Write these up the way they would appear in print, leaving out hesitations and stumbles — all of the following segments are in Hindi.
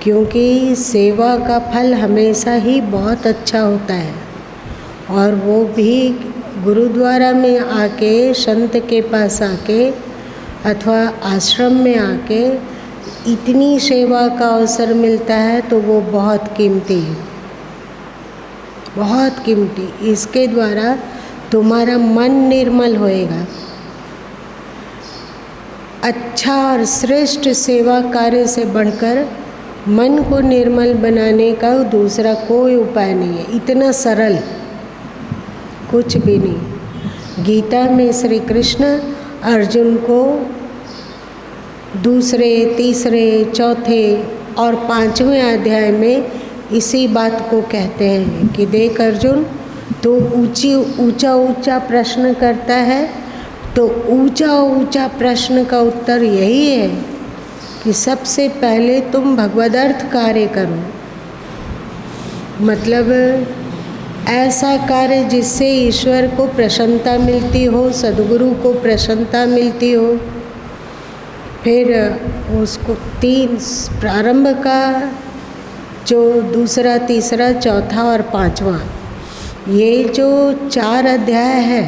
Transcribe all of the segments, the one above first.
क्योंकि सेवा का फल हमेशा ही बहुत अच्छा होता है, और वो भी गुरुद्वारा में आके, संत के पास आके अथवा आश्रम में आके इतनी सेवा का अवसर मिलता है तो वो बहुत कीमती है, बहुत कीमती। इसके द्वारा तुम्हारा मन निर्मल होएगा। अच्छा और श्रेष्ठ सेवा कार्य से बढ़कर मन को निर्मल बनाने का दूसरा कोई उपाय नहीं है। इतना सरल कुछ भी नहीं। गीता में श्री कृष्ण अर्जुन को दूसरे, तीसरे, चौथे और 5वें अध्याय में इसी बात को कहते हैं कि देख अर्जुन, तो ऊंचा ऊंचा प्रश्न करता है, तो ऊंचा ऊंचा प्रश्न का उत्तर यही है कि सबसे पहले तुम भगवदर्थ कार्य करो। मतलब ऐसा कार्य जिससे ईश्वर को प्रसन्नता मिलती हो, सद्गुरु को प्रसन्नता मिलती हो। फिर उसको 3 प्रारंभ का जो दूसरा, तीसरा, चौथा और 5वां, ये जो 4 अध्याय है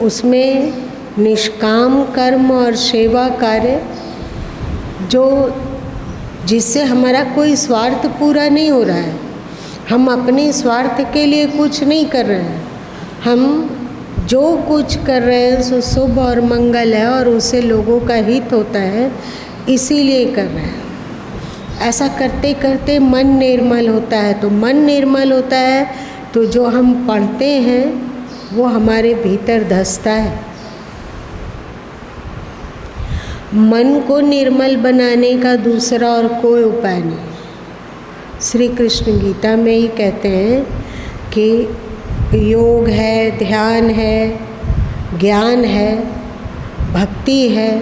उसमें निष्काम कर्म और सेवा कार्य जो जिससे हमारा कोई स्वार्थ पूरा नहीं हो रहा है। हम अपने स्वार्थ के लिए कुछ नहीं कर रहे हैं, हम जो कुछ कर रहे हैं सो शुभ और मंगल है और उससे लोगों का हित होता है, इसीलिए कर रहे हैं। ऐसा करते करते मन निर्मल होता है। तो मन निर्मल होता है तो जो हम पढ़ते हैं वो हमारे भीतर धंसता है। मन को निर्मल बनाने का दूसरा और कोई उपाय नहीं। श्री कृष्ण गीता में ही कहते हैं कि योग है, ध्यान है, ज्ञान है, भक्ति है,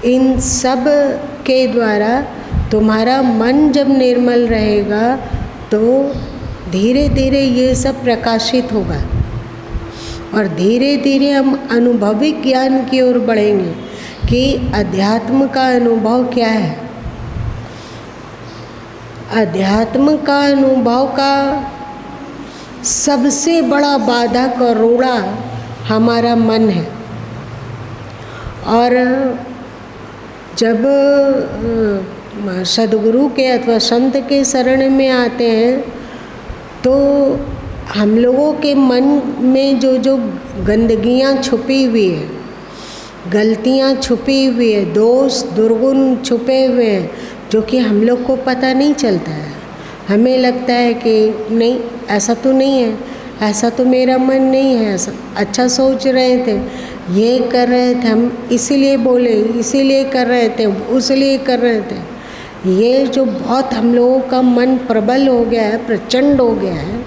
इन सब के द्वारा तुम्हारा मन जब निर्मल रहेगा तो धीरे धीरे ये सब प्रकाशित होगा और धीरे धीरे हम अनुभविक ज्ञान की ओर बढ़ेंगे कि अध्यात्म का अनुभव क्या है। अध्यात्म का अनुभव का सबसे बड़ा बाधक और रोड़ा हमारा मन है। और जब सद्गुरु के अथवा संत के शरण में आते हैं तो हम लोगों के मन में जो जो गंदगियाँ छुपी हुई है, गलतियाँ छुपी हुई है, दोष दुर्गुण छुपे हुए हैं, जो कि हम लोग को पता नहीं चलता है। हमें लगता है कि नहीं, ऐसा तो नहीं है, ऐसा तो मेरा मन नहीं है, ऐसा अच्छा सोच रहे थे, ये कर रहे थे हम, इसीलिए बोले, इसीलिए कर रहे थे, उसलिए कर रहे थे। ये जो बहुत हम लोगों का मन प्रबल हो गया है, प्रचंड हो गया है।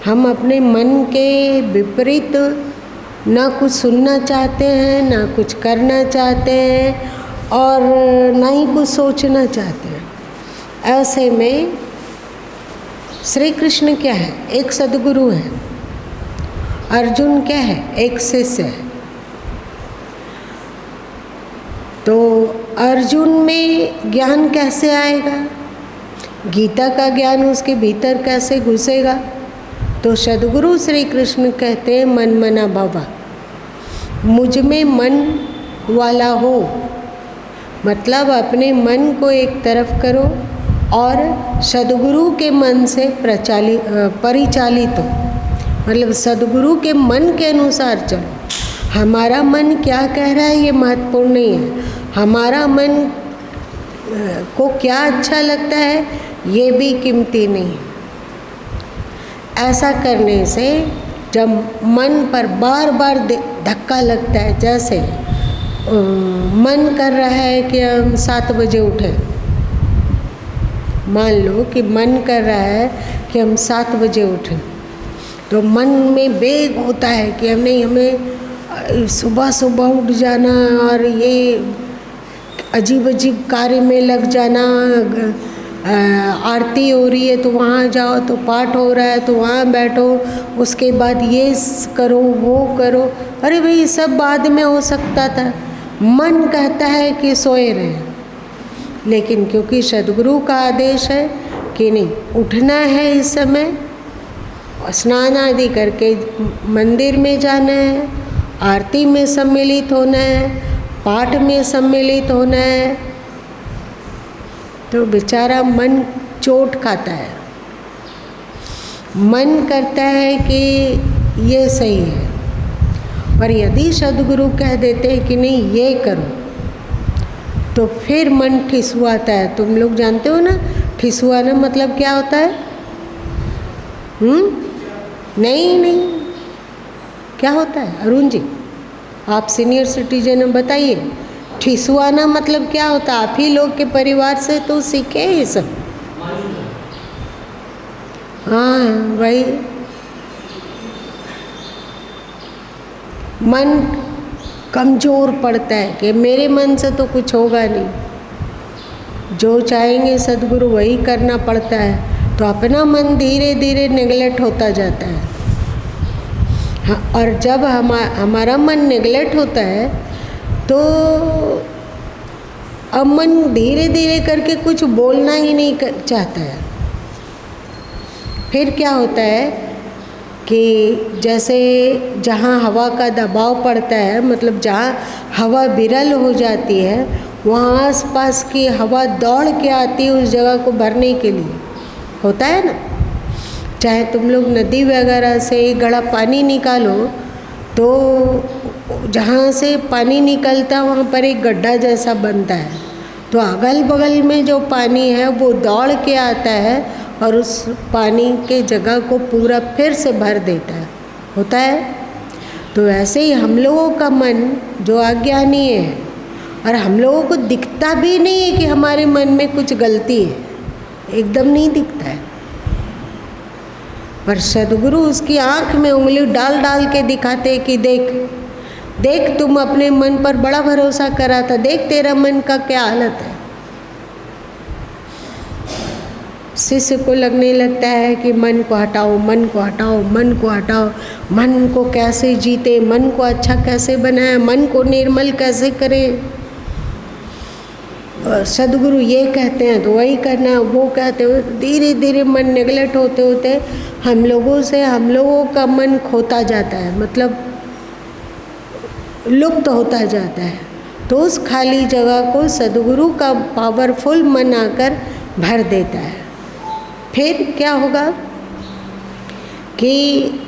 हम अपने मन के विपरीत ना कुछ सुनना चाहते हैं, ना कुछ करना चाहते हैं और ना ही कुछ सोचना चाहते हैं। ऐसे में श्री कृष्ण क्या है? एक सद्गुरु है। अर्जुन क्या है? एक शिष्य है। तो अर्जुन में ज्ञान कैसे आएगा? गीता का ज्ञान उसके भीतर कैसे घुसेगा? तो सद्गुरु श्री कृष्ण कहते हैं मन मना भावा, मुझ में मन वाला हो। मतलब अपने मन को एक तरफ करो और सद्गुरु के मन से परिचालित हो। मतलब सद्गुरु के मन के अनुसार चलो। हमारा मन क्या कह रहा है ये महत्वपूर्ण नहीं है, हमारा मन को क्या अच्छा लगता है ये भी कीमती नहीं है। ऐसा करने से जब मन पर बार बार धक्का लगता है, जैसे मन कर रहा है कि हम 7 बजे उठें, मान लो कि मन कर रहा है कि हम 7 बजे उठें, तो मन में वेग होता है कि हमें सुबह सुबह उठ जाना और ये अजीब अजीब कार्य में लग जाना। आरती हो रही है तो वहाँ जाओ, तो पाठ हो रहा है तो वहाँ बैठो, उसके बाद ये करो वो करो। अरे भाई सब बाद में हो सकता था। मन कहता है कि सोए रहें, लेकिन क्योंकि सद्गुरु का आदेश है कि नहीं, उठना है इस समय, स्नान आदि करके मंदिर में जाना है, आरती में सम्मिलित होना है, पाठ में सम्मिलित होना है, तो बेचारा मन चोट खाता है। मन करता है कि ये सही है, पर यदि सद्गुरु कह देते हैं कि नहीं ये करो, तो फिर मन ठिसुआता है। तुम लोग जानते हो ना, ठिसुआना मतलब क्या होता है? नहीं, क्या होता है? अरुण जी, आप सीनियर सिटीजन हैं, बताइए, ठिसुआना मतलब क्या होता है? आप ही लोग के परिवार से तो सीखे ये सब। हाँ वही, मन कमज़ोर पड़ता है कि मेरे मन से तो कुछ होगा नहीं, जो चाहेंगे सद्गुरु वही करना पड़ता है। तो अपना मन धीरे धीरे नेगलेक्ट होता जाता है। हाँ, और जब हमारा मन नेगलेक्ट होता है तो अब मन धीरे धीरे करके कुछ बोलना ही नहीं चाहता है। फिर क्या होता है कि जैसे जहाँ हवा का दबाव पड़ता है, मतलब जहाँ हवा विरल हो जाती है, वहाँ आसपास की हवा दौड़ के आती है उस जगह को भरने के लिए, होता है ना। चाहे तुम लोग नदी वगैरह से एक घड़ा पानी निकालो, तो जहाँ से पानी निकलता है वहाँ पर एक गड्ढा जैसा बनता है, तो अगल बगल में जो पानी है वो दौड़ के आता है और उस पानी के जगह को पूरा फिर से भर देता है, होता है। तो ऐसे ही हम लोगों का मन जो अज्ञानी है, और हम लोगों को दिखता भी नहीं है कि हमारे मन में कुछ गलती है, एकदम नहीं दिखता है, पर सद्गुरु उसकी आँख में उंगली डाल डाल के दिखाते कि देख देख, तुम अपने मन पर बड़ा भरोसा करा था, देख तेरा मन का क्या हालत है। शिष्य को लगने लगता है कि मन को हटाओ, मन को हटाओ, मन को हटाओ, मन को कैसे जीते, मन को अच्छा कैसे बनाए, मन को निर्मल कैसे करें। सद्गुरु ये कहते हैं तो वही करना है, वो कहते हैं, धीरे धीरे मन नेगलेक्ट होते होते हम लोगों का मन खोता जाता है, मतलब लुप्त होता जाता है। तो उस खाली जगह को सद्गुरु का पावरफुल मन आकर भर देता है। फिर क्या होगा कि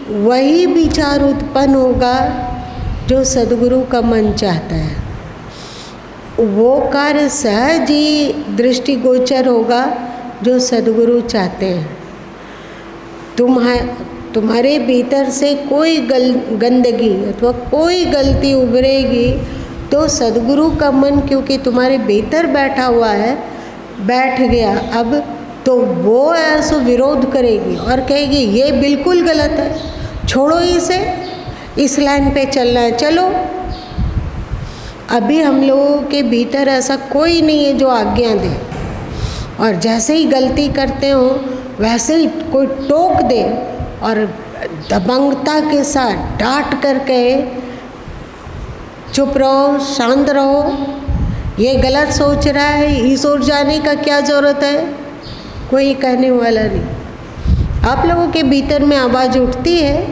वही विचार उत्पन्न होगा जो सद्गुरु का मन चाहता है, वो कार्य सहज ही दृष्टिगोचर होगा जो सद्गुरु चाहते हैं। तुम्हारे भीतर से कोई गंदगी अथवा कोई गलती उभरेगी तो सद्गुरु का मन, क्योंकि तुम्हारे भीतर बैठा हुआ है, बैठ गया अब, तो वो ऐसा विरोध करेगी और कहेगी ये बिल्कुल गलत है, छोड़ो इसे, इस लाइन पे चलना है, चलो। अभी हम लोगों के भीतर ऐसा कोई नहीं है जो आज्ञा दे, और जैसे ही गलती करते हो वैसे ही कोई टोक दे और दबंगता के साथ डांट कर कहे चुप रहो, शांत रहो, ये गलत सोच रहा है, इस ओर जाने का क्या ज़रूरत है, कोई कहने वाला नहीं। आप लोगों के भीतर में आवाज़ उठती है,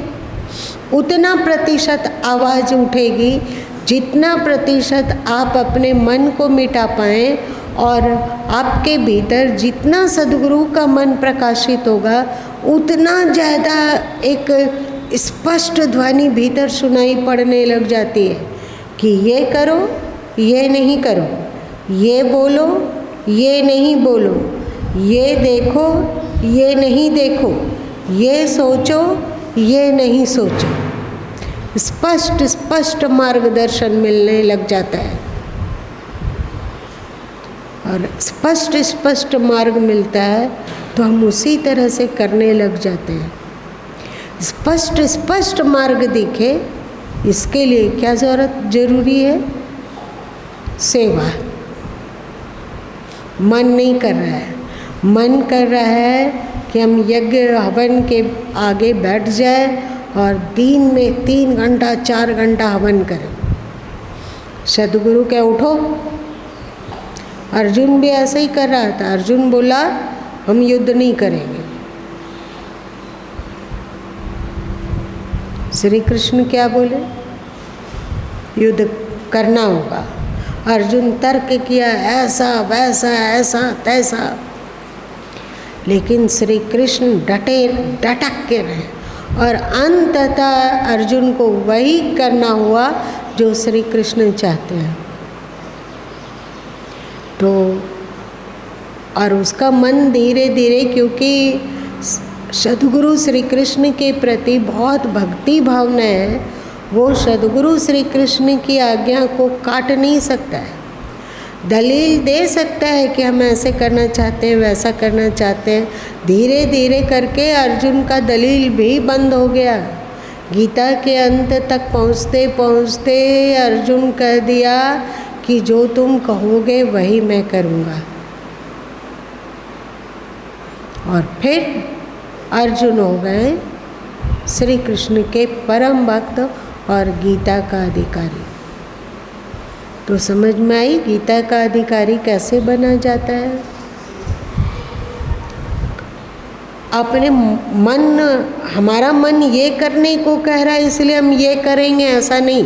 उतना प्रतिशत आवाज़ उठेगी जितना प्रतिशत आप अपने मन को मिटा पाएँ, और आपके भीतर जितना सद्गुरु का मन प्रकाशित होगा उतना ज़्यादा एक स्पष्ट ध्वनि भीतर सुनाई पड़ने लग जाती है कि ये करो, ये नहीं करो, ये बोलो, ये नहीं बोलो, ये देखो, ये नहीं देखो, ये सोचो, ये नहीं सोचो। स्पष्ट मार्गदर्शन मिलने लग जाता है, और स्पष्ट मार्ग मिलता है तो हम उसी तरह से करने लग जाते हैं। स्पष्ट मार्ग दिखे, इसके लिए क्या जरूरी है? सेवा। मन नहीं कर रहा है, मन कर रहा है कि हम यज्ञ हवन के आगे बैठ जाए और दिन में 3 घंटा 4 घंटा हवन करें। सद्गुरु के उठो, अर्जुन भी ऐसा ही कर रहा था। अर्जुन बोला हम युद्ध नहीं करेंगे। श्री कृष्ण क्या बोले? युद्ध करना होगा। अर्जुन तर्क किया, ऐसा वैसा ऐसा तैसा, लेकिन श्री कृष्ण डटक के रहे और अंततः अर्जुन को वही करना हुआ जो श्री कृष्ण चाहते हैं। तो और उसका मन धीरे धीरे, क्योंकि सद्गुरु श्री कृष्ण के प्रति बहुत भक्ति भावना है, वो सद्गुरु श्री कृष्ण की आज्ञा को काट नहीं सकता है। दलील दे सकता है कि हम ऐसे करना चाहते हैं, वैसा करना चाहते हैं। धीरे धीरे करके अर्जुन का दलील भी बंद हो गया। गीता के अंत तक पहुँचते पहुँचते अर्जुन कह दिया कि जो तुम कहोगे वही मैं करूँगा। और फिर अर्जुन हो गए श्री कृष्ण के परम भक्त और गीता का अधिकारी। तो समझ में आई गीता का अधिकारी कैसे बना जाता है? अपने मन, हमारा मन ये करने को कह रहा है इसलिए हम ये करेंगे, ऐसा नहीं।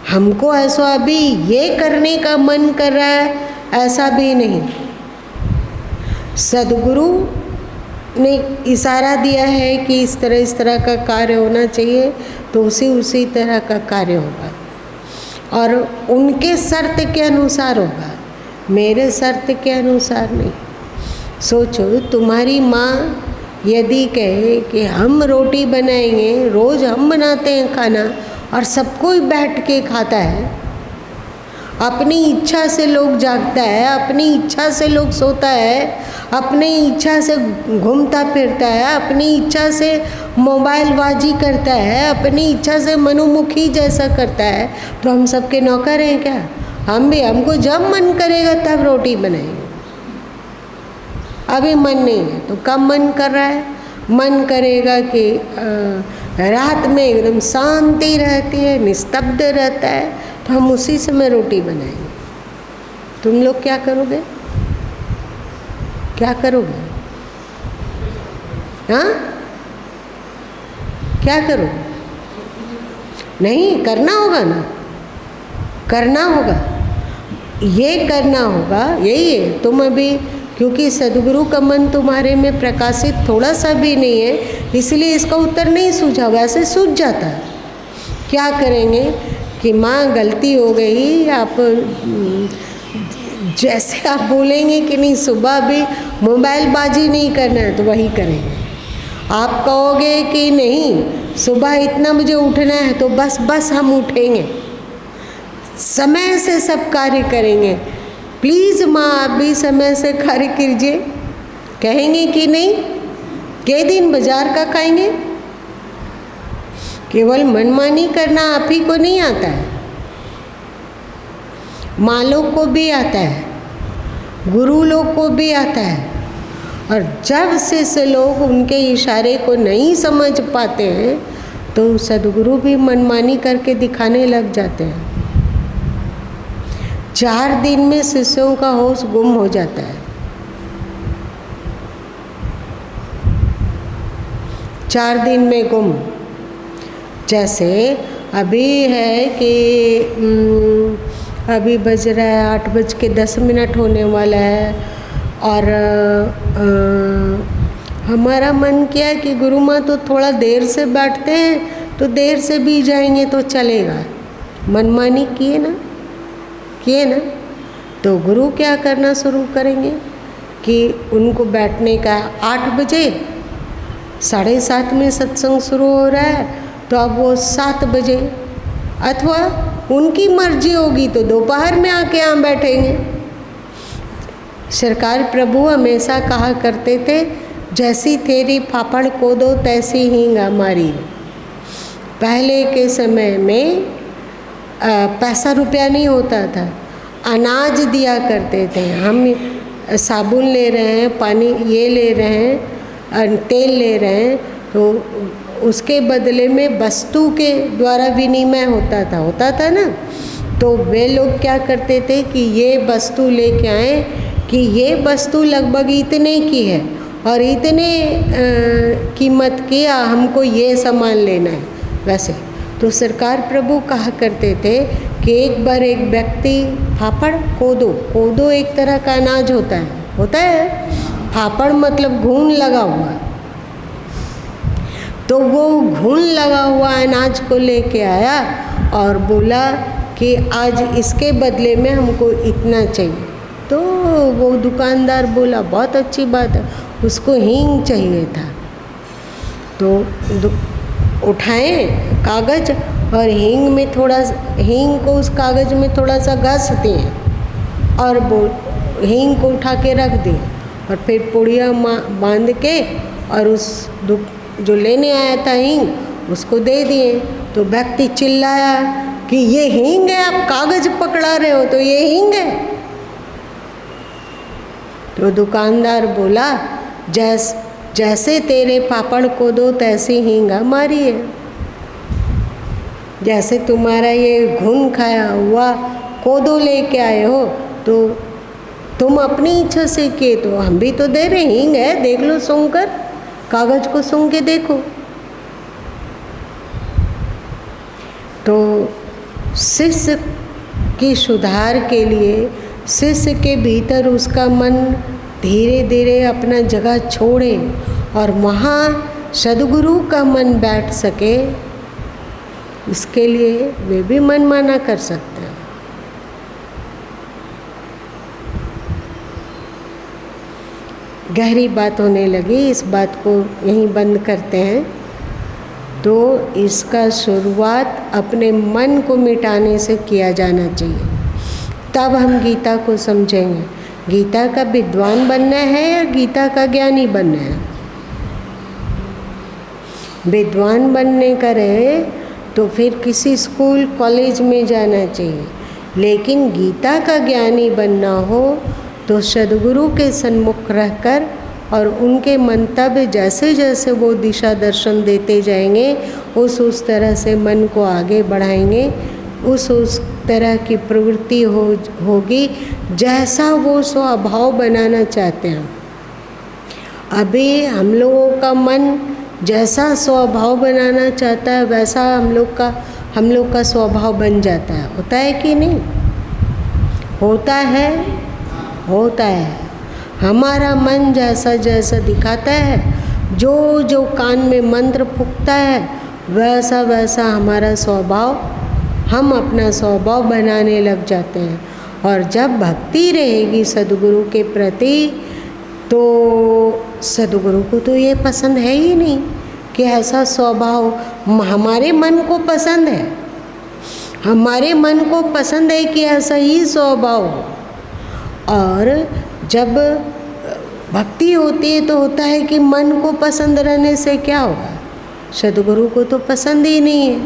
हमको ऐसा अभी ये करने का मन कर रहा है, ऐसा भी नहीं। सद्गुरु ने इशारा दिया है कि इस तरह का कार्य होना चाहिए, तो उसी तरह का कार्य होगा और उनके शर्त के अनुसार होगा, मेरे शर्त के अनुसार नहीं। सोचो, तुम्हारी माँ यदि कहे कि हम रोटी बनाएंगे, रोज़ हम बनाते हैं खाना और सब कोई बैठ के खाता है, अपनी इच्छा से लोग जागता है, अपनी इच्छा से लोग सोता है, अपनी इच्छा से घूमता फिरता है, अपनी इच्छा से मोबाइलबाजी करता है, अपनी इच्छा से मनुमुखी जैसा करता है, तो हम सबके नौकर हैं क्या? हम भी, हमको जब मन करेगा तब रोटी बनाएंगे। अभी मन नहीं है तो कब मन कर रहा है? मन करेगा कि रात में एकदम शांति रहती है, निस्तब्ध रहता है, तो हम उसी समय रोटी बनाएंगे। तुम लोग क्या करोगे? क्या करोगे? हाँ, क्या करोगे? नहीं, करना होगा ना, करना होगा, ये करना होगा। यही है, तुम अभी, क्योंकि सद्गुरु का मन तुम्हारे में प्रकाशित थोड़ा सा भी नहीं है, इसलिए इसका उत्तर नहीं सूझा, वैसे सूझ जाता है। क्या करेंगे कि माँ गलती हो गई, आप जैसे आप बोलेंगे कि नहीं सुबह भी मोबाइलबाजी नहीं करना है, तो वही करेंगे। आप कहोगे कि नहीं सुबह इतना मुझे उठना है, तो बस हम उठेंगे, समय से सब कार्य करेंगे। प्लीज़ माँ आप भी समय से कार्य कीजिए, कहेंगे कि नहीं? के दिन बाजार का खाएंगे? केवल मनमानी करना आप ही को नहीं आता है, माँ लोग को भी आता है, गुरु लोग को भी आता है। और जब से लोग उनके इशारे को नहीं समझ पाते हैं, तो सद्गुरु भी मनमानी करके दिखाने लग जाते हैं। 4 दिन में शिष्यों का होश गुम हो जाता है। 4 दिन में गुम। जैसे अभी है कि अभी बज रहा है 8:10 होने वाला है, और हमारा मन किया है कि गुरु माँ तो थोड़ा देर से बैठते हैं, तो देर से भी जाएंगे तो चलेगा। मनमानी किए ना, तो गुरु क्या करना शुरू करेंगे कि उनको बैठने का 8 बजे, 7:30 में सत्संग शुरू हो रहा है, तो अब वो 7 बजे, अथवा उनकी मर्जी होगी तो दोपहर में आके यहाँ बैठेंगे। सरकार प्रभु हमेशा कहा करते थे, जैसी तेरी फाफड़ को दो तैसी हींग हमारी। पहले के समय में पैसा रुपया नहीं होता था, अनाज दिया करते थे। हम साबुन ले रहे हैं, पानी ये ले रहे हैं, तेल ले रहे हैं, तो उसके बदले में वस्तु के द्वारा विनिमय होता था ना। तो वे लोग क्या करते थे कि ये वस्तु लेके आए कि ये वस्तु लगभग इतने की है और इतने कीमत की, हमको ये सामान लेना है। वैसे तो सरकार प्रभु कहा करते थे कि एक बार एक व्यक्ति फाफड़, कोदो एक तरह का अनाज होता है। फाफड़ मतलब घून लगा हुआ, तो वो घून लगा हुआ अनाज को लेके आया और बोला कि आज इसके बदले में हमको इतना चाहिए। तो वो दुकानदार बोला बहुत अच्छी बात है, उसको हींग चाहिए था। तो उठाए कागज़ और हींग को उस कागज़ में थोड़ा सा घस दिए और हींग को उठा के रख दिए और फिर पुड़िया बांध के और उस जो लेने आया था हींग उसको दे दिए। तो व्यक्ति चिल्लाया कि ये हींग है, आप कागज़ पकड़ा रहे हो तो ये हींग है। तो दुकानदार बोला जैसे तेरे पापड़ को दो तैसी हींग हमारी है। जैसे तुम्हारा ये घुन खाया हुआ कोदो लेके आए हो तो तुम अपनी इच्छा से किए, तो हम भी तो दे रहे, हींग है, देख लो सूंघ कर, कागज़ को सूंघ के देखो। तो शिष्य की सुधार के लिए शिष्य के भीतर उसका मन धीरे धीरे अपना जगह छोड़े और वहाँ सद्गुरु का मन बैठ सके, इसके लिए वे भी मनमाना कर सकते हैं। गहरी बात होने लगी, इस बात को यहीं बंद करते हैं। तो इसका शुरुआत अपने मन को मिटाने से किया जाना चाहिए, तब हम गीता को समझेंगे। गीता का विद्वान बनना है या गीता का ज्ञानी बनना है? विद्वान बनने का रहे तो फिर किसी स्कूल कॉलेज में जाना चाहिए, लेकिन गीता का ज्ञानी बनना हो तो सद्गुरु के सन्मुख रहकर और उनके मंतव्य जैसे जैसे वो दिशा दर्शन देते जाएंगे उस तरह से मन को आगे बढ़ाएंगे, उस तरह की प्रवृत्ति होगी जैसा वो स्वभाव बनाना चाहते हैं। अभी हम लोगों का मन जैसा स्वभाव बनाना चाहता है वैसा हम लोग का स्वभाव बन जाता है। होता है कि नहीं? होता है। हमारा मन जैसा जैसा दिखाता है, जो कान में मंत्र फूंकता है वैसा वैसा हमारा स्वभाव, हम अपना स्वभाव बनाने लग जाते हैं। और जब भक्ति रहेगी सद्गुरु के प्रति तो सद्गुरु को तो ये पसंद है ही नहीं कि ऐसा स्वभाव, हमारे मन को पसंद है, हमारे मन को पसंद है कि ऐसा ही स्वभाव हो। और जब भक्ति होती है तो होता है कि मन को पसंद रहने से क्या होगा, सद्गुरु को तो पसंद ही नहीं है,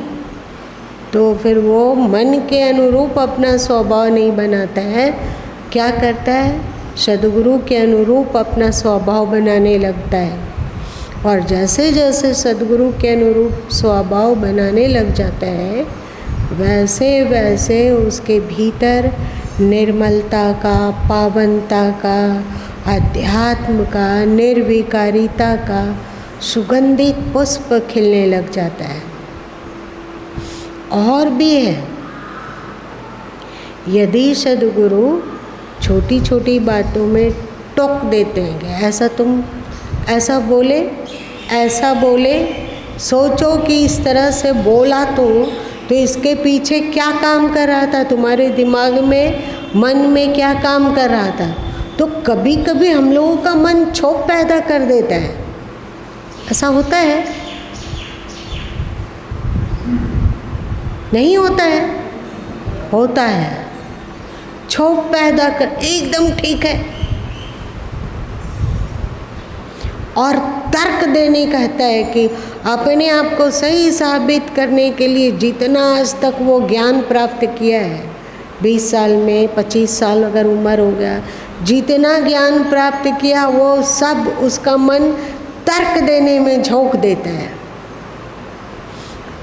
तो फिर वो मन के अनुरूप अपना स्वभाव नहीं बनाता है। क्या करता है? सद्गुरु के अनुरूप अपना स्वभाव बनाने लगता है। और जैसे जैसे सद्गुरु के अनुरूप स्वभाव बनाने लग जाता है वैसे वैसे उसके भीतर निर्मलता का, पावनता का, अध्यात्म का, निर्विकारिता का सुगंधित पुष्प खिलने लग जाता है। और भी है, यदि सद्गुरु छोटी छोटी बातों में टोक देते हैं कि ऐसा बोले, सोचो कि इस तरह से बोला तो इसके पीछे क्या काम कर रहा था, तुम्हारे दिमाग में, मन में क्या काम कर रहा था। तो कभी कभी हम लोगों का मन क्षोभ पैदा कर देता है। ऐसा होता है? नहीं होता है? होता है। क्षोभ पैदा कर, एकदम ठीक है, और तर्क देने कहता है कि अपने आप को सही साबित करने के लिए जितना आज तक वो ज्ञान प्राप्त किया है, 20 साल में 25 साल अगर उम्र हो गया, जितना ज्ञान प्राप्त किया वो सब उसका मन तर्क देने में झोंक देता है।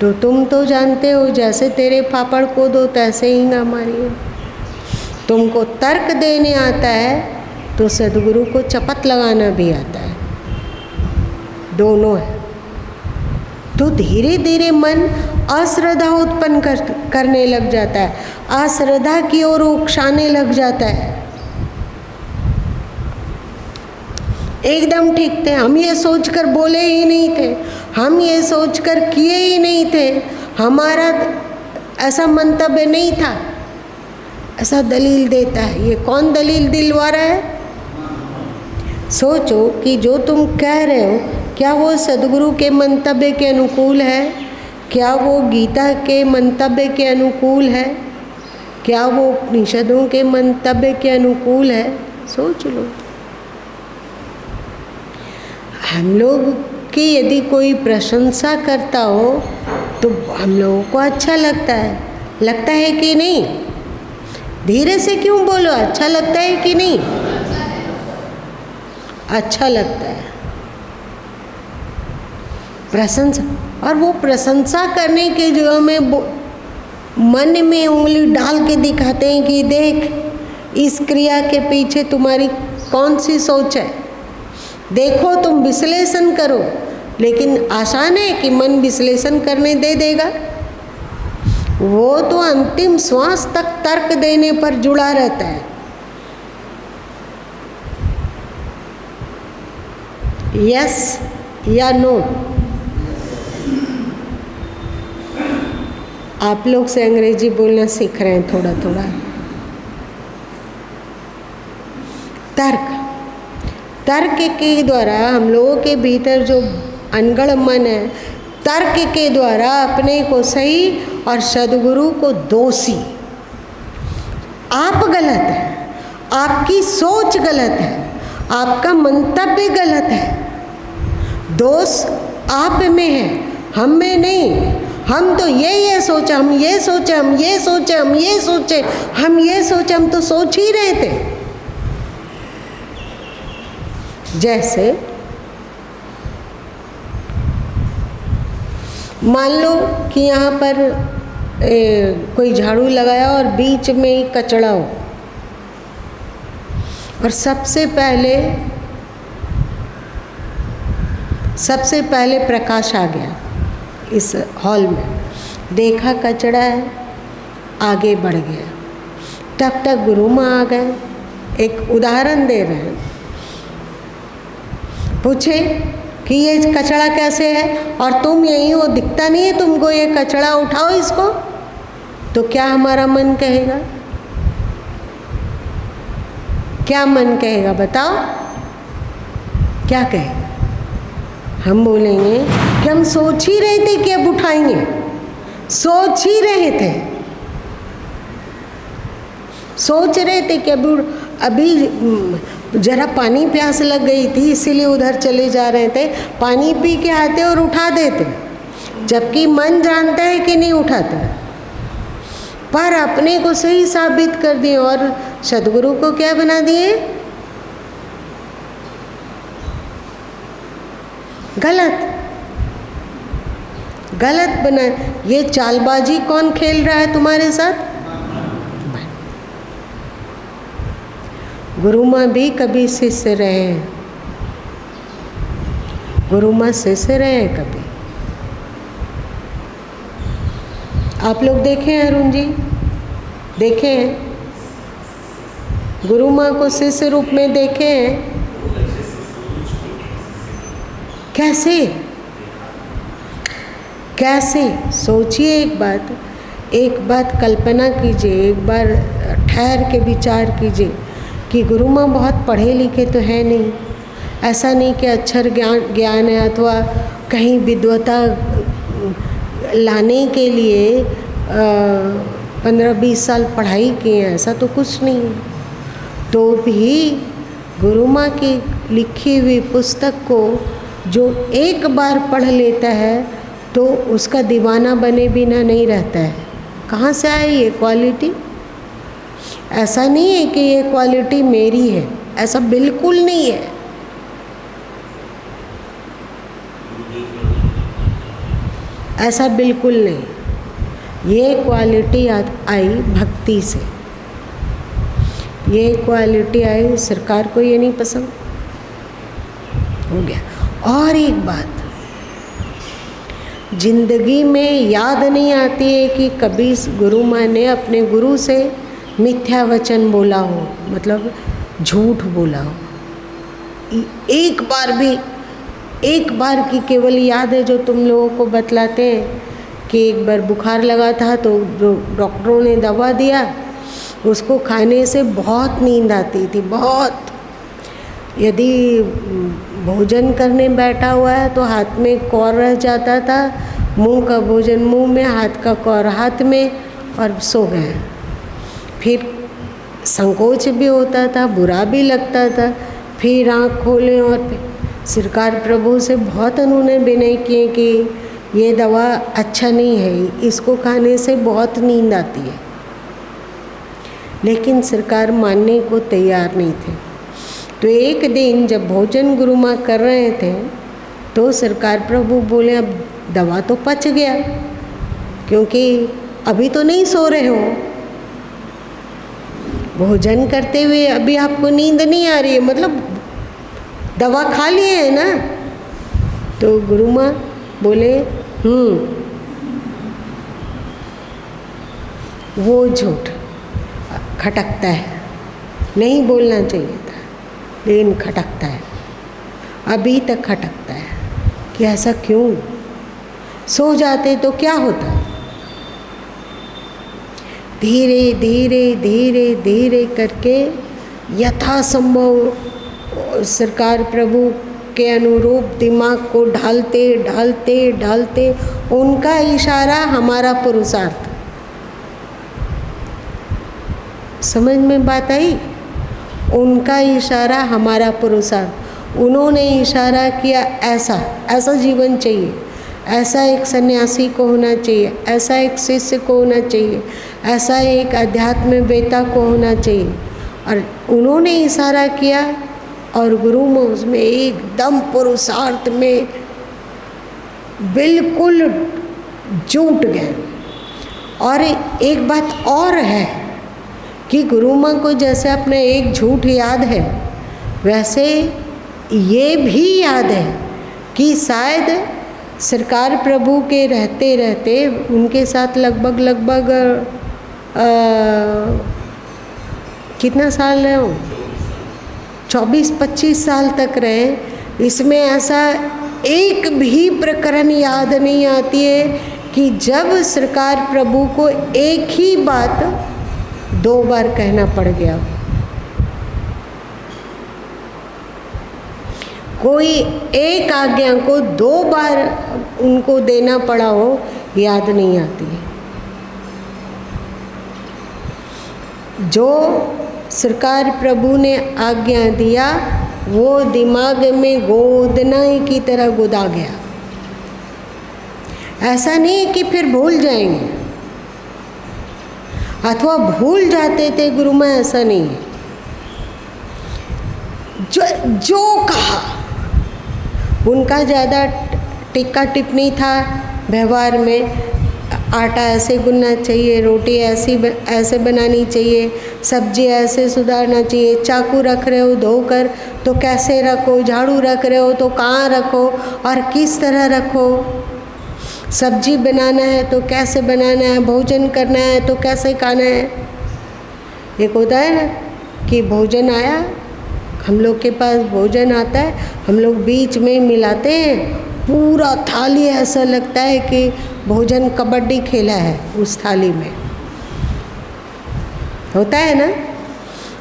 तो तुम तो जानते हो जैसे तेरे पापड़ को दो तैसे ही ना मारिए। तुमको तर्क देने आता है तो सदगुरु को चपत लगाना भी आता है, दोनों है। तो धीरे धीरे मन अश्रद्धा उत्पन्न करने लग जाता है, अश्रद्धा की ओर उकसाने लग जाता है। एकदम ठीक थे, हम ये सोचकर बोले ही नहीं थे, हम ये सोचकर किए ही नहीं थे, हमारा ऐसा मंतव्य नहीं था, ऐसा दलील देता है। ये कौन दलील दिलवा रहा है? सोचो कि जो तुम कह रहे हो क्या वो सदगुरु के मंतव्य के अनुकूल है? क्या वो गीता के मंतव्य के अनुकूल है? क्या वो उपनिषदों के मंतव्य के अनुकूल है? सोच लो। हम लोग की यदि कोई प्रशंसा करता हो तो हम लोगों को अच्छा लगता है कि नहीं? धीरे से क्यों बोलो, अच्छा लगता है कि नहीं? अच्छा लगता है प्रशंसा। और वो प्रशंसा करने के जगह में मन में उंगली डाल के दिखाते हैं कि देख इस क्रिया के पीछे तुम्हारी कौन सी सोच है, देखो तुम विश्लेषण करो। लेकिन आसान है कि मन विश्लेषण करने दे देगा? वो तो अंतिम श्वास तक तर्क देने पर जुड़ा रहता है। यस या नो। आप लोग से अंग्रेजी बोलना सीख रहे हैं थोड़ा थोड़ा। तर्क के द्वारा हम लोगों के भीतर जो अनगढ़ मन है, तर्क के द्वारा अपने को सही और सदगुरु को दोषी। आप गलत हैं, आपकी सोच गलत है, आपका मंतव्य गलत है, दोष आप में है, हम में नहीं। हम तो ये सोचा, हम ये सोचे, हम ये सोचे, हम ये सोचे, हम ये सोचे, हम तो सोच ही रहे थे। जैसे मान लो कि यहाँ पर कोई झाड़ू लगाया और बीच में ही कचरा हो, और सबसे पहले प्रकाश आ गया इस हॉल में, देखा कचरा है, आगे बढ़ गया। तब तक गुरु माँ आ गए। एक उदाहरण दे रहे हैं, पूछे कि ये कचरा कैसे है और तुम यही हो, दिखता नहीं है तुमको ये कचरा, उठाओ इसको। तो क्या हमारा मन कहेगा? क्या मन कहेगा बताओ? क्या कहेगा? हम बोलेंगे कि हम सोच ही रहे थे कि अब उठाएंगे, सोच ही रहे थे, सोच रहे थे कि अभी जरा पानी प्यास लग गई थी इसीलिए उधर चले जा रहे थे, पानी पी के आते और उठा देते, जबकि मन जानता है कि नहीं उठाता, पर अपने को सही साबित कर दिए और सदगुरु को क्या बना दिए? गलत बना। ये चालबाजी कौन खेल रहा है तुम्हारे साथ? गुरु माँ भी कभी शिष्य रहे हैं, गुरु माँ शिष्य रहे हैं कभी। आप लोग देखे हैं अरुण जी? देखे हैं? गुरु माँ को शिष्य रूप में देखे हैं? कैसे सोचिए। एक बात कल्पना कीजिए, एक बार ठहर के विचार कीजिए कि गुरु माँ बहुत पढ़े लिखे तो है नहीं, ऐसा नहीं कि अक्षर ज्ञान है अथवा कहीं विद्वता लाने के लिए 15-20 साल पढ़ाई की है, ऐसा तो कुछ नहीं है। तो भी गुरु माँ की लिखी हुई पुस्तक को जो एक बार पढ़ लेता है तो उसका दीवाना बने बिना नहीं रहता है। कहाँ से आए ये क्वालिटी? ऐसा नहीं है कि ये क्वालिटी मेरी है, ऐसा बिल्कुल नहीं है। ऐसा बिल्कुल नहीं। ये क्वालिटी आई भक्ति से, ये क्वालिटी आई, सरकार को ये नहीं पसंद। हो गया। और एक बात, जिंदगी में याद नहीं आती है कि कभी गुरु माँ ने अपने गुरु से मिथ्या वचन बोला हो, मतलब झूठ बोला हो। एक बार भी, एक बार की केवल याद है जो तुम लोगों को बतलाते हैं कि एक बार बुखार लगा था तो डॉक्टरों ने दवा दिया, उसको खाने से बहुत नींद आती थी, बहुत। यदि भोजन करने बैठा हुआ है तो हाथ में कौर रह जाता था, मुंह का भोजन मुंह में, हाथ का कौर हाथ में, और सो गए। फिर संकोच भी होता था, बुरा भी लगता था, फिर आँख खोलें और फिर सरकार प्रभु से बहुत उन्होंने विनय किए कि ये दवा अच्छा नहीं है, इसको खाने से बहुत नींद आती है, लेकिन सरकार मानने को तैयार नहीं थे। तो एक दिन जब भोजन गुरु माँ कर रहे थे तो सरकार प्रभु बोले अब दवा तो पच गया, क्योंकि अभी तो नहीं सो रहे हो, भोजन करते हुए अभी आपको नींद नहीं आ रही है, मतलब दवा खा लिए है ना। तो गुरु माँ बोले वो झूठ खटकता है, नहीं बोलना चाहिए था, लेकिन खटकता है, अभी तक खटकता है कि ऐसा क्यों। सो जाते तो क्या होता। धीरे धीरे धीरे धीरे करके यथासंभव सरकार प्रभु के अनुरूप दिमाग को ढालते ढालते ढालते, उनका इशारा हमारा पुरुषार्थ। समझ में बात आई? उनका इशारा हमारा पुरुषार्थ। उन्होंने इशारा किया ऐसा ऐसा जीवन चाहिए, ऐसा एक सन्यासी को होना चाहिए, ऐसा एक शिष्य को होना चाहिए, ऐसा एक अध्यात्मवेत्ता को होना चाहिए। और उन्होंने इशारा किया और गुरु में उसमें एकदम पुरुषार्थ में बिल्कुल जुट गए। और एक बात और है कि गुरु माँ को जैसे अपना एक झूठ याद है, वैसे ये भी याद है कि शायद सरकार प्रभु के रहते रहते उनके साथ लगभग कितना साल रहे हो, 24-25 साल तक रहे। इसमें ऐसा एक भी प्रकरण याद नहीं आती है कि जब सरकार प्रभु को एक ही बात 2 बार कहना पड़ गया। कोई एक आज्ञा को 2 बार उनको देना पड़ा हो, याद नहीं आती है। जो सरकार प्रभु ने आज्ञा दिया वो दिमाग में गोदनाई की तरह गोदा गया। ऐसा नहीं कि फिर भूल जाएंगे अथवा भूल जाते थे गुरु में, ऐसा नहीं है। जो कहा उनका ज़्यादा टिक्का टिप्पणी था व्यवहार में। आटा ऐसे गूंदना चाहिए, रोटी ऐसे बनानी चाहिए, सब्जी ऐसे सुधारना चाहिए, चाकू रख रहे हो धोकर तो कैसे रखो, झाड़ू रख रहे हो तो कहाँ रखो और किस तरह रखो, सब्जी बनाना है तो कैसे बनाना है, भोजन करना है तो कैसे खाना है। एक होता है ना कि भोजन आया, हम लोग के पास भोजन आता है, हम लोग बीच में मिलाते हैं, पूरा थाली ऐसा लगता है कि भोजन कबड्डी खेला है उस थाली में, होता है ना।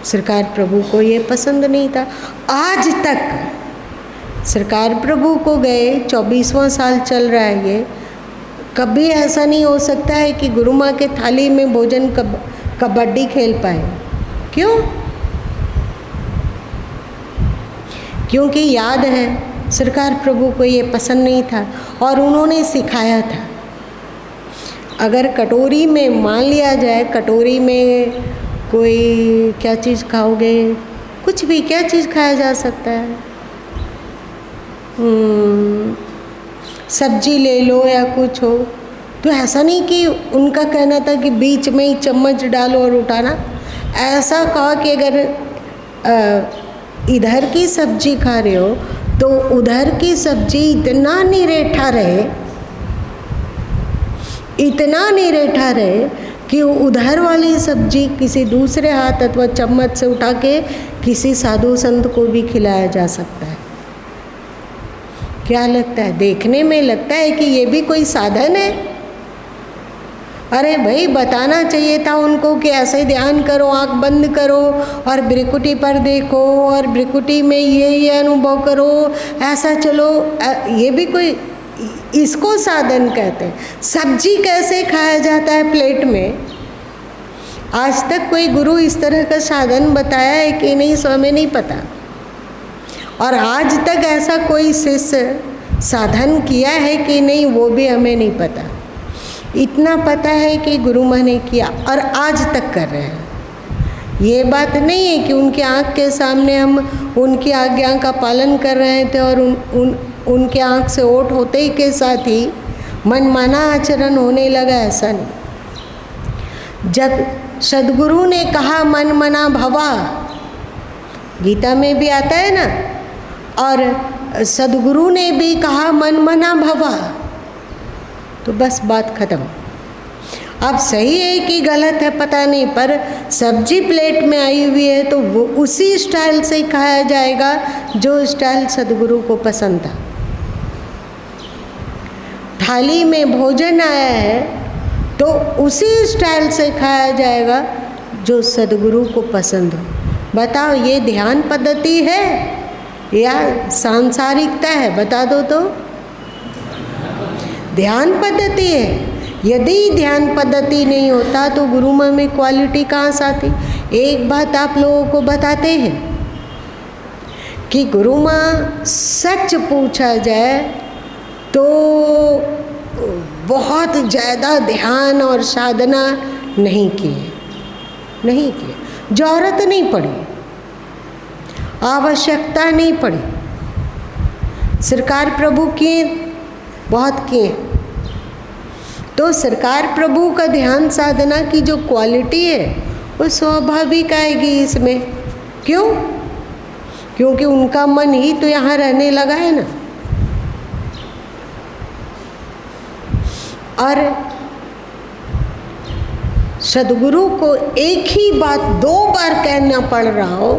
सरकार प्रभु को ये पसंद नहीं था। आज तक सरकार प्रभु को गए 24वां साल चल रहा है ये, कभी ऐसा नहीं हो सकता है कि गुरु माँ के थाली में भोजन कबड्डी खेल पाए। क्यों? क्योंकि याद है सरकार प्रभु को ये पसंद नहीं था और उन्होंने सिखाया था। अगर कटोरी में मान लिया जाए, कटोरी में कोई क्या चीज़ खाओगे, कुछ भी, क्या चीज़ खाया जा सकता है, सब्जी ले लो या कुछ हो, तो ऐसा नहीं कि उनका कहना था कि बीच में ही चम्मच डालो और उठाना। ऐसा कहा कि अगर इधर की सब्जी खा रहे हो तो उधर की सब्जी इतना निरेठा रहे, इतना निरेठा रहे कि उधर वाली सब्जी किसी दूसरे हाथ अथवा चम्मच से उठा के किसी साधु संत को भी खिलाया जा सकता है। क्या लगता है? देखने में लगता है कि ये भी कोई साधन है। अरे भाई, बताना चाहिए था उनको कि ऐसे ध्यान करो, आंख बंद करो और भ्रिकुटी पर देखो और भ्रिकुटी में ये अनुभव करो, ऐसा चलो। ये भी कोई, इसको साधन कहते हैं। सब्जी कैसे खाया जाता है प्लेट में, आज तक कोई गुरु इस तरह का साधन बताया है कि नहीं, सो हमें नहीं पता। और आज तक ऐसा कोई शिष्य साधन किया है कि नहीं, वो भी हमें नहीं पता। इतना पता है कि गुरु माँ ने किया और आज तक कर रहे हैं। ये बात नहीं है कि उनकी आँख के सामने हम उनकी आज्ञा का पालन कर रहे थे और उनके आँख से ओट होते ही के साथ ही मनमाना आचरण होने लगा, ऐसा नहीं। जब सद्गुरु ने कहा मन मना भवा, गीता में भी आता है ना, और सद्गुरु ने भी कहा मन मना भवा, तो बस बात खत्म। अब सही है कि गलत है पता नहीं, पर सब्जी प्लेट में आई हुई है तो वो उसी स्टाइल से खाया जाएगा जो स्टाइल सद्गुरु को पसंद था। थाली में भोजन आया है तो उसी स्टाइल से खाया जाएगा जो सद्गुरु को पसंद हो। बताओ, ये ध्यान पद्धति है या सांसारिकता है? बता दो तो। ध्यान पद्धति है। यदि ध्यान पद्धति नहीं होता तो गुरु माँ में क्वालिटी कहाँ से आती? एक बात आप लोगों को बताते हैं कि गुरु माँ सच पूछा जाए तो बहुत ज़्यादा ध्यान और साधना नहीं किए, जरूरत नहीं पड़ी, आवश्यकता नहीं पड़ी। सरकार प्रभु किए, बहुत किए, तो सरकार प्रभु का ध्यान साधना की जो क्वालिटी है वो स्वाभाविक आएगी इसमें। क्यों? क्योंकि उनका मन ही तो यहाँ रहने लगा है ना। और सद्गुरु को एक ही बात 2 बार कहना पड़ रहा हो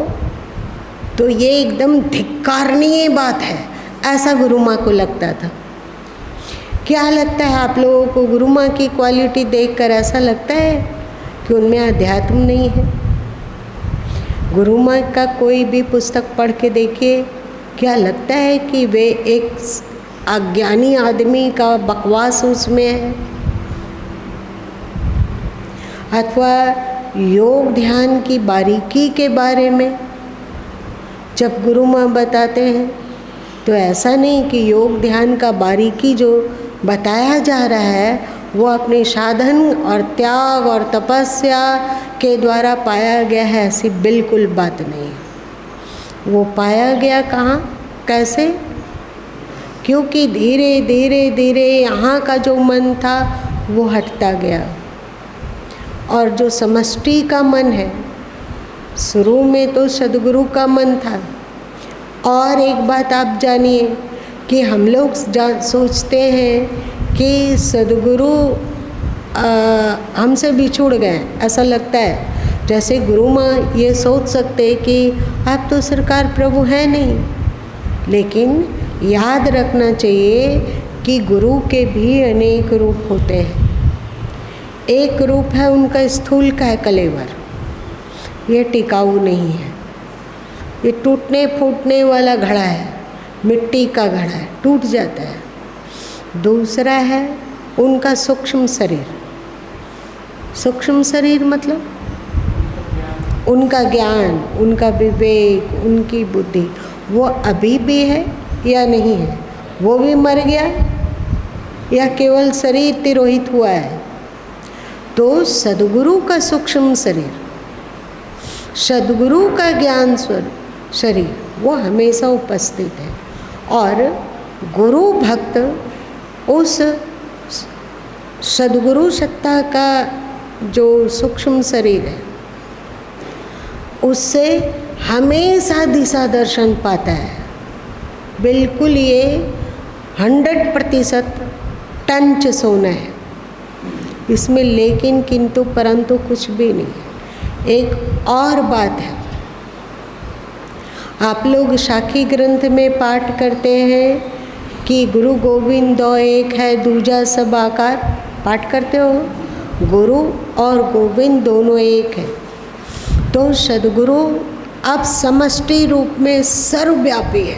तो ये एकदम धिक्कारनीय बात है, ऐसा गुरु माँ को लगता था। क्या लगता है आप लोगों को? गुरु माँ की क्वालिटी देखकर ऐसा लगता है कि उनमें अध्यात्म नहीं है? गुरु माँ का कोई भी पुस्तक पढ़ के देखिए, क्या लगता है कि वे एक अज्ञानी आदमी का बकवास उसमें है? अथवा योग ध्यान की बारीकी के बारे में जब गुरु माँ बताते हैं तो ऐसा नहीं कि योग ध्यान का बारीकी जो बताया जा रहा है वो अपने साधन और त्याग और तपस्या के द्वारा पाया गया है, ऐसी बिल्कुल बात नहीं है। वो पाया गया कहाँ, कैसे? क्योंकि धीरे धीरे धीरे यहाँ का जो मन था वो हटता गया और जो समष्टि का मन है, शुरू में तो सद्गुरु का मन था। और एक बात आप जानिए कि हम लोग सोचते हैं कि सद्गुरु हमसे बिछुड़ गए, ऐसा लगता है। जैसे गुरु माँ ये सोच सकते हैं कि आप तो सरकार प्रभु हैं नहीं, लेकिन याद रखना चाहिए कि गुरु के भी अनेक रूप होते हैं। एक रूप है उनका स्थूल का है कलेवर, ये टिकाऊ नहीं है, ये टूटने फूटने वाला घड़ा है, मिट्टी का घड़ा है, टूट जाता है। दूसरा है उनका सूक्ष्म शरीर। सूक्ष्म शरीर मतलब उनका ज्ञान, उनका विवेक, उनकी बुद्धि, वो अभी भी है या नहीं है? वो भी मर गया या केवल शरीर तिरोहित हुआ है? तो सद्गुरु का सूक्ष्म शरीर, सद्गुरु का ज्ञान शरीर वो हमेशा उपस्थित है। और गुरु भक्त उस सद्गुरु सत्ता का जो सूक्ष्म शरीर है उससे हमेशा दिशा दर्शन पाता है। बिल्कुल ये 100% टंच सोना है, इसमें लेकिन किंतु परंतु कुछ भी नहीं। एक और बात है, आप लोग साखी ग्रंथ में पाठ करते हैं कि गुरु गोविंद दो एक है दूजा सब आकार, पाठ करते हो। गुरु और गोविंद दोनों एक है। तो सद्गुरु अब समष्टि रूप में सर्वव्यापी है।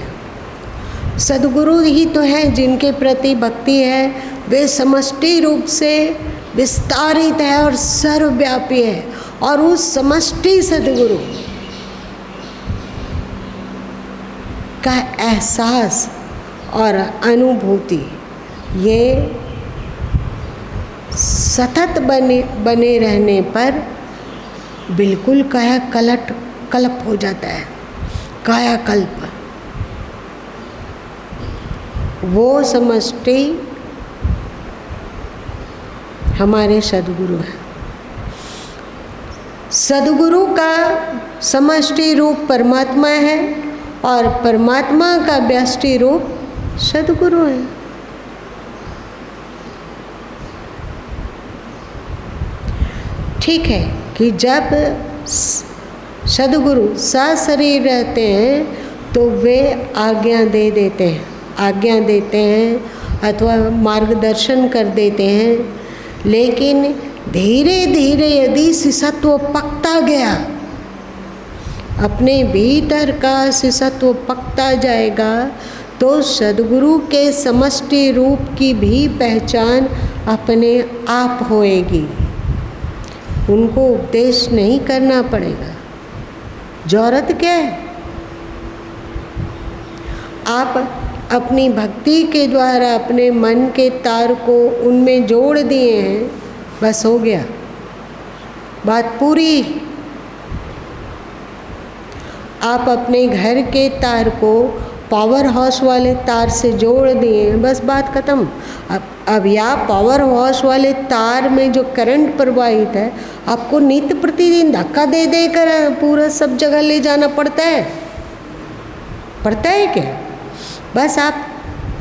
सद्गुरु ही तो हैं जिनके प्रति भक्ति है, वे समष्टि रूप से विस्तारित है और सर्वव्यापी है। और उस समष्टि सद्गुरु का एहसास और अनुभूति ये सतत बने रहने पर बिल्कुल कल्प हो जाता है। कायाकल्प वो समष्टि हमारे सद्गुरु हैं। सद्गुरु का समष्टि रूप परमात्मा है और परमात्मा का व्यष्टि रूप सद्गुरु है। ठीक है कि जब सद्गुरु सशरीर रहते हैं तो वे आज्ञा देते हैं अथवा मार्गदर्शन कर देते हैं। लेकिन धीरे धीरे यदि शिष्यत्व पकता गया, अपने भीतर का शिष्यत्व पकता जाएगा, तो सद्गुरु के समष्टि रूप की भी पहचान अपने आप होएगी। उनको उपदेश नहीं करना पड़ेगा। जरूरत क्या है? आप अपनी भक्ति के द्वारा अपने मन के तार को उनमें जोड़ दिए हैं, बस हो गया, बात पूरी। आप अपने घर के तार को पावर हाउस वाले तार से जोड़ दिए हैं, बस बात खत्म। अब या पावर हाउस वाले तार में जो करंट प्रवाहित है, आपको नित्य प्रतिदिन धक्का दे देकर पूरा सब जगह ले जाना पड़ता है क्या? बस आप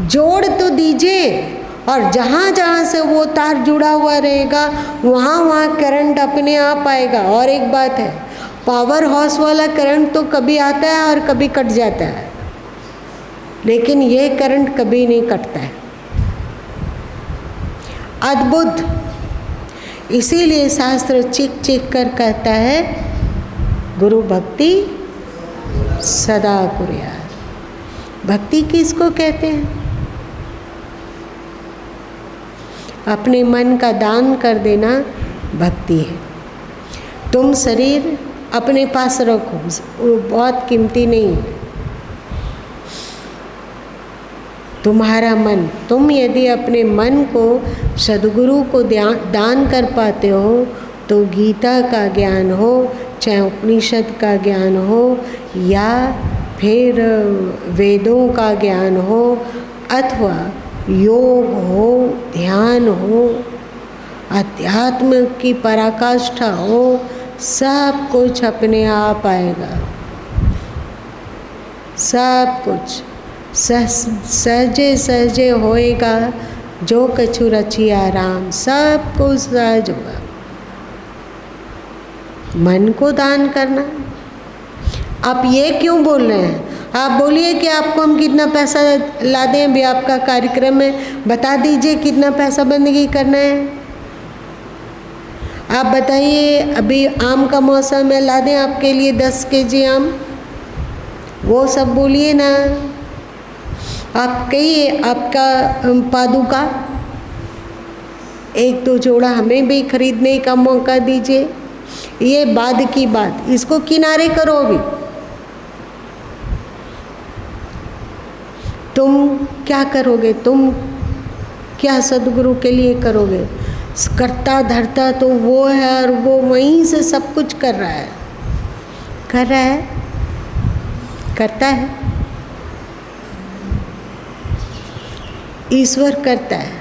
जोड़ तो दीजिए, और जहाँ जहाँ से वो तार जुड़ा हुआ रहेगा वहाँ करंट अपने आप आएगा। और एक बात है, पावर हाउस वाला करंट तो कभी आता है और कभी कट जाता है, लेकिन ये करंट कभी नहीं कटता है। अद्भुत। इसीलिए शास्त्र चीख चीख कर कहता है, गुरु भक्ति सदा कुर्यात्। भक्ति किसको कहते हैं? अपने मन का दान कर देना भक्ति है। तुम शरीर अपने पास रखो, वो बहुत कीमती नहीं है। तुम्हारा मन, तुम यदि अपने मन को सद्गुरु को दान कर पाते हो, तो गीता का ज्ञान हो, चाहे उपनिषद का ज्ञान हो, या फिर वेदों का ज्ञान हो, अथवा योग हो, ध्यान हो, अध्यात्म की पराकाष्ठा हो, सब कुछ अपने आप आएगा। सब कुछ सहजे सहजे होएगा। जो कछु रचिया राम, सब कुछ सहज होगा। मन को दान करना। आप ये क्यों बोल रहे हैं? आप बोलिए कि आपको हम कितना पैसा ला दें, अभी आपका कार्यक्रम है, बता दीजिए कितना पैसा बंदगी करना है। आप बताइए, अभी आम का मौसम है, ला दें आपके लिए 10 kg आम, वो सब बोलिए ना। आप कहिए आपका पादुका 1-2 जोड़ा हमें भी खरीदने का मौका दीजिए। ये बाद की बात, इसको किनारे करो। अभी तुम क्या करोगे? तुम क्या सद्गुरु के लिए करोगे? करता धरता तो वो है, और वो वहीं से सब कुछ कर रहा है, करता है। ईश्वर करता है,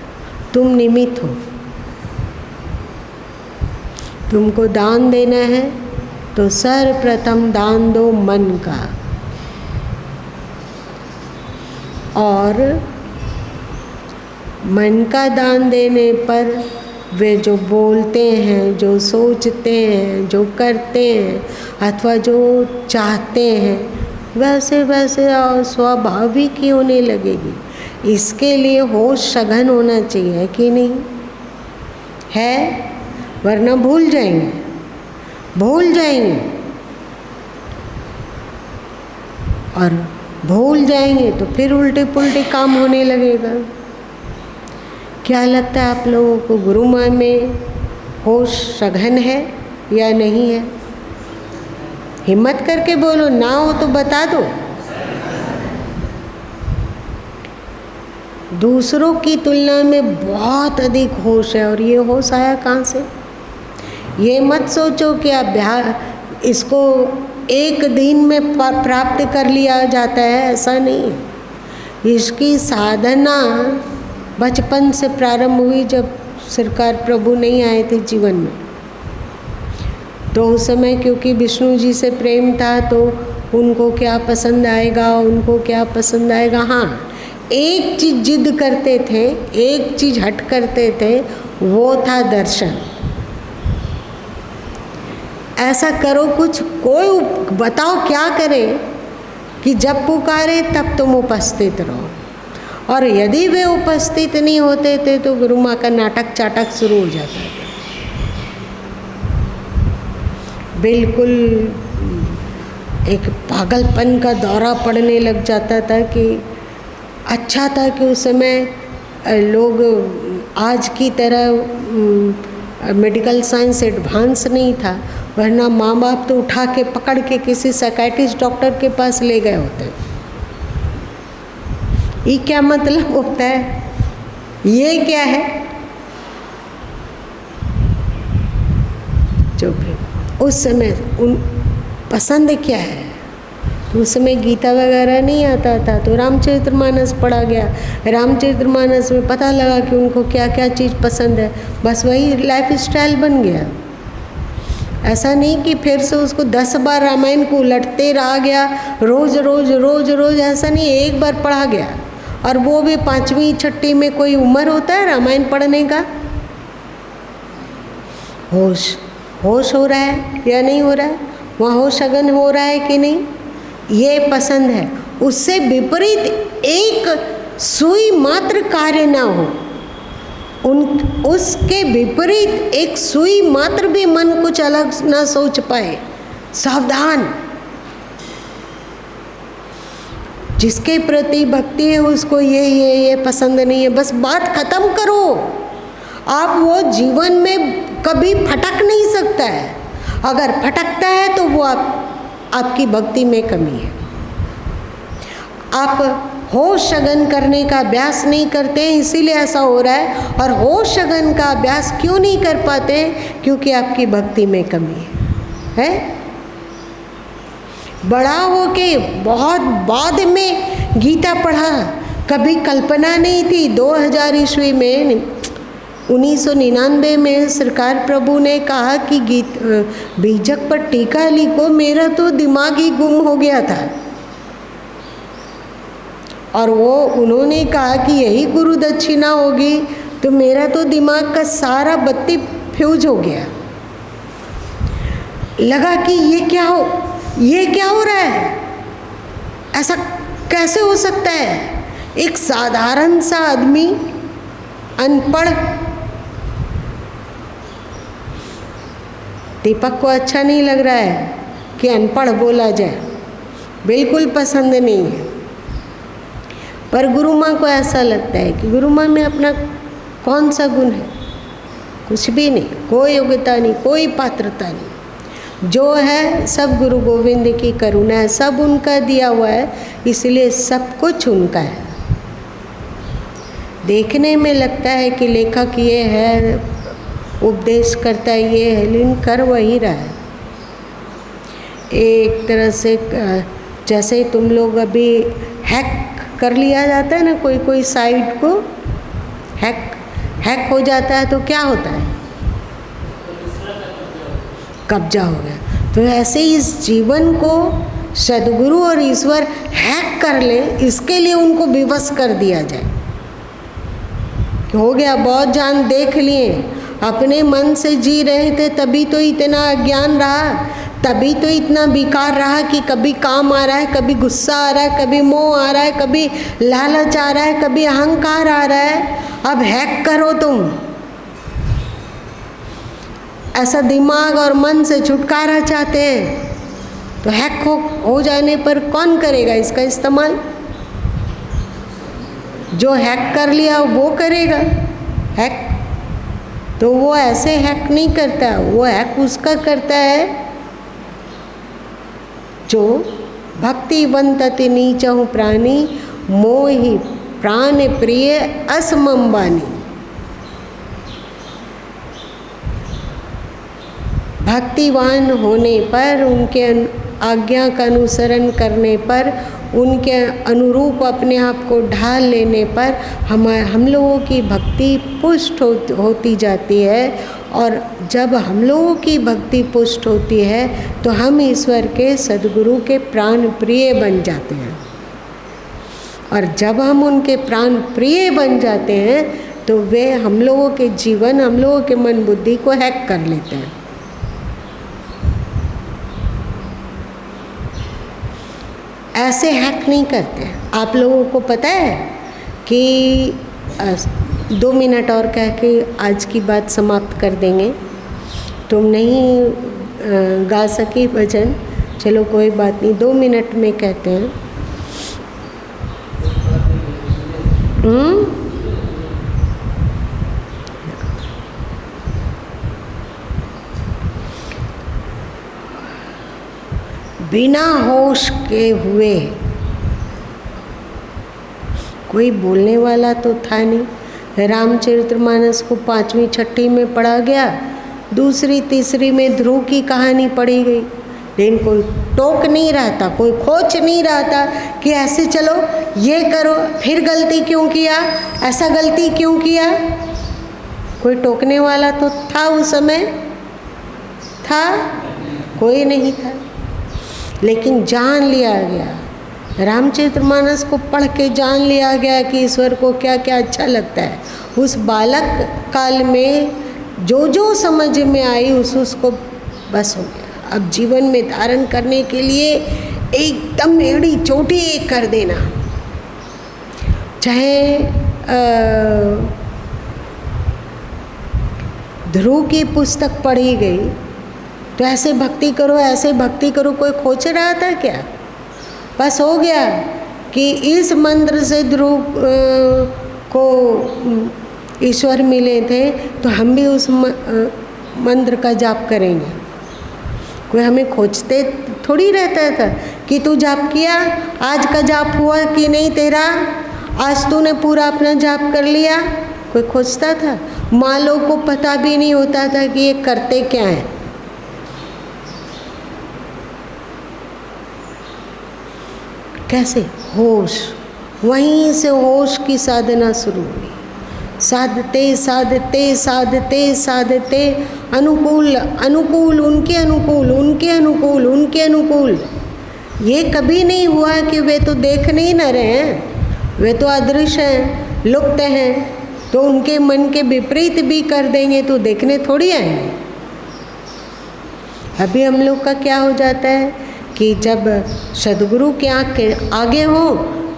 तुम निमित्त हो। तुमको दान देना है तो सर्वप्रथम दान दो मन का, और मन का दान देने पर वे जो बोलते हैं, जो सोचते हैं, जो करते हैं अथवा जो चाहते हैं, वैसे वैसे स्वाभाविक ही होने लगेगी। इसके लिए होश सघन होना चाहिए कि नहीं है, वरना भूल जाएंगे, और भूल जाएंगे तो फिर उल्टे पुल्टे काम होने लगेगा। क्या लगता है आप लोगों को, गुरु माँ में होश सघन है या नहीं है? हिम्मत करके बोलो, ना हो तो बता दो। दूसरों की तुलना में बहुत अधिक होश है। और ये होश आया कहाँ से? ये मत सोचो कि आप इसको एक दिन में प्राप्त कर लिया जाता है, ऐसा नहीं। इसकी साधना बचपन से प्रारंभ हुई, जब सरकार प्रभु नहीं आए थे जीवन में। तो उस समय क्योंकि विष्णु जी से प्रेम था, तो उनको क्या पसंद आएगा, उनको क्या पसंद आएगा। हाँ, एक चीज़ जिद करते थे, एक चीज़ हट करते थे, वो था दर्शन। ऐसा करो कुछ, कोई बताओ क्या करें कि जब पुकारे तब तुम उपस्थित रहो। और यदि वे उपस्थित नहीं होते थे तो गुरु माँ का नाटक चाटक शुरू हो जाता था। बिल्कुल एक पागलपन का दौरा पड़ने लग जाता था। कि अच्छा था कि उस समय लोग आज की तरह मेडिकल साइंस एडवांस नहीं था, वरना माँ बाप तो उठा के पकड़ के किसी साइकियाट्रिस्ट डॉक्टर के पास ले गए होते। ये क्या मतलब होता है, ये क्या है? चुप है। उस समय उन पसंद क्या है? उस समय गीता वगैरह नहीं आता था, तो रामचरितमानस पढ़ा गया। रामचरितमानस में पता लगा कि उनको क्या क्या चीज़ पसंद है, बस वही लाइफ स्टाइल बन गया। ऐसा नहीं कि फिर से उसको 10 बार रामायण को उलटते रहा गया, रोज रोज रोज रोज, ऐसा नहीं, एक बार पढ़ा गया। और वो भी 5वीं 6ठी में कोई उम्र होता है रामायण पढ़ने का? होश हो रहा है या नहीं हो रहा है? वहाँ होश सघन हो रहा है कि नहीं? ये पसंद है। उससे विपरीत एक सुई मात्र कार्य ना हो, उसके विपरीत एक सुई मात्र भी मन कुछ अलग ना सोच पाए, सावधान। जिसके प्रति भक्ति है उसको ये पसंद नहीं है, बस बात खत्म करो। आप वो जीवन में कभी फटक नहीं सकता है। अगर फटकता है तो वो आपकी भक्ति में कमी है। आप होश सघन करने का अभ्यास नहीं करते हैं, इसीलिए ऐसा हो रहा है। और होश सघन का अभ्यास क्यों नहीं कर पाते? क्योंकि आपकी भक्ति में कमी है। बड़ा होके बहुत बाद में गीता पढ़ा, कभी कल्पना नहीं थी। 2000 ईस्वी में 1999 में सरकार प्रभु ने कहा कि बीजक पर टीका लिखो। मेरा तो दिमाग ही गुम हो गया था। और वो उन्होंने कहा कि यही गुरु दक्षिणा होगी, तो मेरा तो दिमाग का सारा बत्ती फ्यूज हो गया। लगा कि ये क्या हो रहा है, ऐसा कैसे हो सकता है? एक साधारण सा आदमी, अनपढ़, दीपक को अच्छा नहीं लग रहा है कि अनपढ़ बोला जाए, बिल्कुल पसंद नहीं है। पर गुरु माँ को ऐसा लगता है कि गुरु माँ में अपना कौन सा गुण है? कुछ भी नहीं, कोई योग्यता नहीं, कोई पात्रता नहीं। जो है सब गुरु गोविंद की करुणा है, सब उनका दिया हुआ है, इसलिए सब कुछ उनका है। देखने में लगता है कि लेखक ये है, उपदेश करता है ये है, लेकिन कर वही रहा है। एक तरह से जैसे तुम लोग अभी हैक कर लिया जाता है ना, कोई कोई साइट को हैक हो जाता है तो क्या होता है, कब्जा हो गया। तो ऐसे इस जीवन को सद्गुरु और ईश्वर हैक कर ले, इसके लिए उनको विवश कर दिया जाए। हो गया, बहुत जान देख लिए, अपने मन से जी रहे थे, तभी तो इतना अज्ञान रहा, तभी तो इतना विकार रहा कि कभी काम आ रहा है, कभी गुस्सा आ रहा है, कभी मोह आ रहा है, कभी लालच आ रहा है, कभी अहंकार आ रहा है। अब हैक करो तुम, ऐसा दिमाग और मन से छुटकारा चाहते हैं तो हैक हो जाने पर कौन करेगा इसका इस्तेमाल? जो हैक कर लिया वो करेगा हैक। तो वो ऐसे हैक नहीं करता, वो हैक उसका करता है जो भक्तिवंतति नीचहु प्राणी मोहि प्राण प्रिय असमम वाणी। भक्तिवान होने पर, उनके आज्ञा का अनुसरण करने पर, उनके अनुरूप अपने आप को ढाल लेने पर हम लोगों की भक्ति पुष्ट होती जाती है। और जब हम लोगों की भक्ति पुष्ट होती है तो हम ईश्वर के सद्गुरु के प्राण प्रिय बन जाते हैं। और जब हम उनके प्राण प्रिय बन जाते हैं तो वे हम लोगों के जीवन, हम लोगों के मन बुद्धि को हैक कर लेते हैं। ऐसे हैक नहीं करते। आप लोगों को पता है कि 2 मिनट और कह के आज की बात समाप्त कर देंगे। तुम नहीं गा सकी भजन, चलो कोई बात नहीं, 2 मिनट में कहते हैं। बिना होश के हुए, कोई बोलने वाला तो था नहीं। रामचरितमानस को 5वीं 6वीं में पढ़ा गया, 2री 3री में ध्रुव की कहानी पढ़ी गई, लेकिन कोई टोक नहीं रहा था, कोई खोच नहीं रहा था कि ऐसे चलो, ये करो, फिर गलती क्यों किया, ऐसा गलती क्यों किया। कोई टोकने वाला तो था उस समय? था? कोई नहीं था। लेकिन जान लिया गया, रामचरितमानस को पढ़ के जान लिया गया कि ईश्वर को क्या क्या अच्छा लगता है। उस बालक काल में जो जो समझ में आई उसको बस हो गया। अब जीवन में धारण करने के लिए एकदम एड़ी चोटी एक कर देना। चाहे ध्रुव की पुस्तक पढ़ी गई तो ऐसे भक्ति करो, ऐसे भक्ति करो, कोई खोज रहा था क्या? बस हो गया कि इस मंत्र से ध्रुव को ईश्वर मिले थे तो हम भी उस मंत्र का जाप करेंगे। कोई हमें खोजते थोड़ी रहता था कि तू जाप किया, आज का जाप हुआ कि नहीं तेरा, आज तूने पूरा अपना जाप कर लिया। कोई खोजता था? माँ लोग को पता भी नहीं होता था कि ये करते क्या हैं। कैसे? होश, वहीं से होश की साधना शुरू हुई। साधते साधते साधते साधते अनुकूल अनुकूल, उनके अनुकूल, उनके अनुकूल, उनके अनुकूल। ये कभी नहीं हुआ कि वे तो देख नहीं न रहे हैं, वे तो अदृश्य हैं, लुप्त हैं, तो उनके मन के विपरीत भी कर देंगे तो देखने थोड़ी आएंगे। अभी हम लोग का क्या हो जाता है कि जब सद्गुरु के आँख आगे हो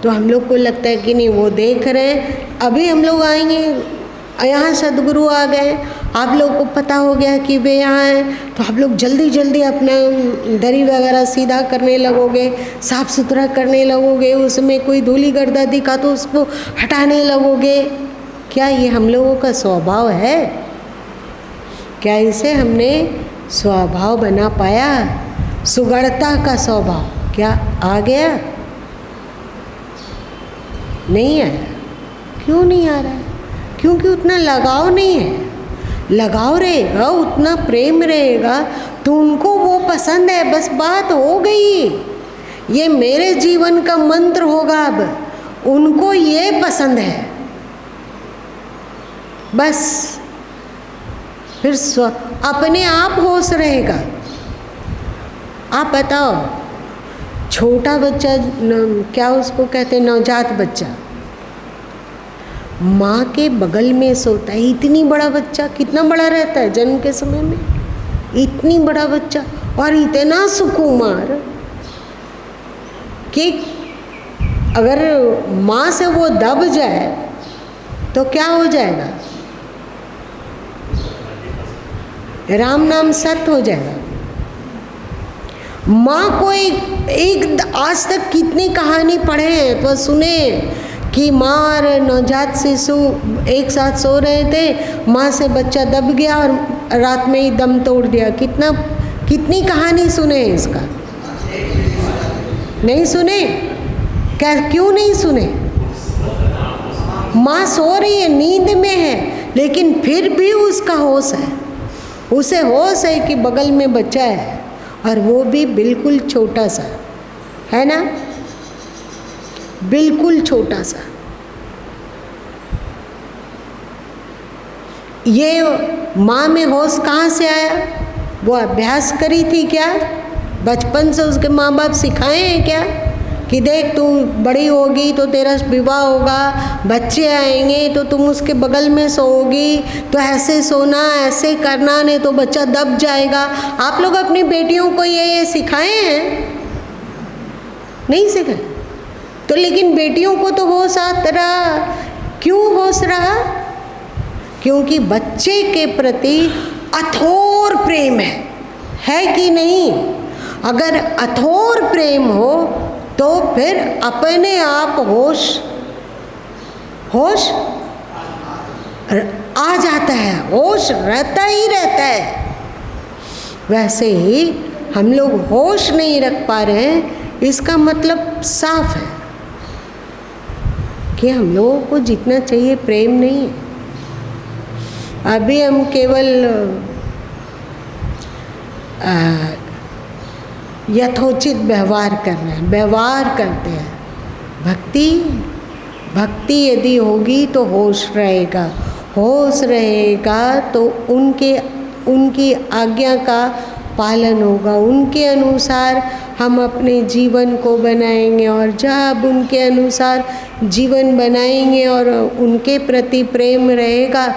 तो हम लोग को लगता है कि नहीं वो देख रहे हैं, अभी हम लोग आएंगे, यहाँ सद्गुरु आ गए, आप लोग को पता हो गया कि वे यहाँ हैं, तो आप लोग जल्दी जल्दी अपना दरी वगैरह सीधा करने लगोगे, साफ़ सुथरा करने लगोगे, उसमें कोई धूली गर्दा दिखा तो उसको हटाने लगोगे। क्या ये हम लोगों का स्वभाव है? क्या इसे हमने स्वभाव बना पाया? सुगढ़ता का स्वभाव क्या आ गया? नहीं आया। क्यों नहीं आ रहा है? क्योंकि उतना लगाव नहीं है। लगाव रहेगा, उतना प्रेम रहेगा तो उनको वो पसंद है, बस बात हो गई। ये मेरे जीवन का मंत्र होगा। अब उनको ये पसंद है, बस फिर अपने आप होश रहेगा। आप बताओ, छोटा बच्चा, क्या उसको कहते हैं, नवजात बच्चा, माँ के बगल में सोता है। इतनी बड़ा बच्चा कितना बड़ा रहता है जन्म के समय में, इतनी बड़ा बच्चा, और इतना सुकुमार कि अगर माँ से वो दब जाए तो क्या हो जाएगा, राम नाम सत्य हो जाएगा। माँ को एक आज तक कितनी कहानी पढ़े हैं तो सुने कि माँ और नवजात शिशु एक साथ सो रहे थे, माँ से बच्चा दब गया और रात में ही दम तोड़ दिया। कितनी कहानी सुने हैं इसका, नहीं सुने? क्या, क्यों नहीं सुने? माँ सो रही है, नींद में है, लेकिन फिर भी उसका होश है, उसे होश है कि बगल में बच्चा है, और वो भी बिल्कुल छोटा सा, है ना, बिल्कुल छोटा सा। ये माँ में होश कहाँ से आया? वो अभ्यास करी थी क्या? बचपन से उसके माँ बाप सिखाए हैं क्या कि देख तू बड़ी होगी तो तेरा विवाह होगा, बच्चे आएंगे तो तुम उसके बगल में सोओगी, तो ऐसे सोना, ऐसे करना, नहीं तो बच्चा दब जाएगा। आप लोग अपनी बेटियों को ये सिखाए हैं? नहीं सिखाए। तो लेकिन बेटियों को तो होश आता रहा। क्यों होश रहा? क्योंकि बच्चे के प्रति अथोर प्रेम है कि नहीं? अगर अथोर प्रेम हो तो फिर अपने आप होश आ जाता है, होश रहता ही रहता है। वैसे ही हम लोग होश नहीं रख पा रहे हैं, इसका मतलब साफ है कि हम लोगों को जितना चाहिए प्रेम नहीं है। अभी हम केवल यथोचित व्यवहार कर रहे हैं, व्यवहार करते हैं। भक्ति यदि होगी तो होश रहेगा, होश रहेगा तो उनकी आज्ञा का पालन होगा, उनके अनुसार हम अपने जीवन को बनाएंगे। और जब उनके अनुसार जीवन बनाएंगे और उनके प्रति प्रेम रहेगा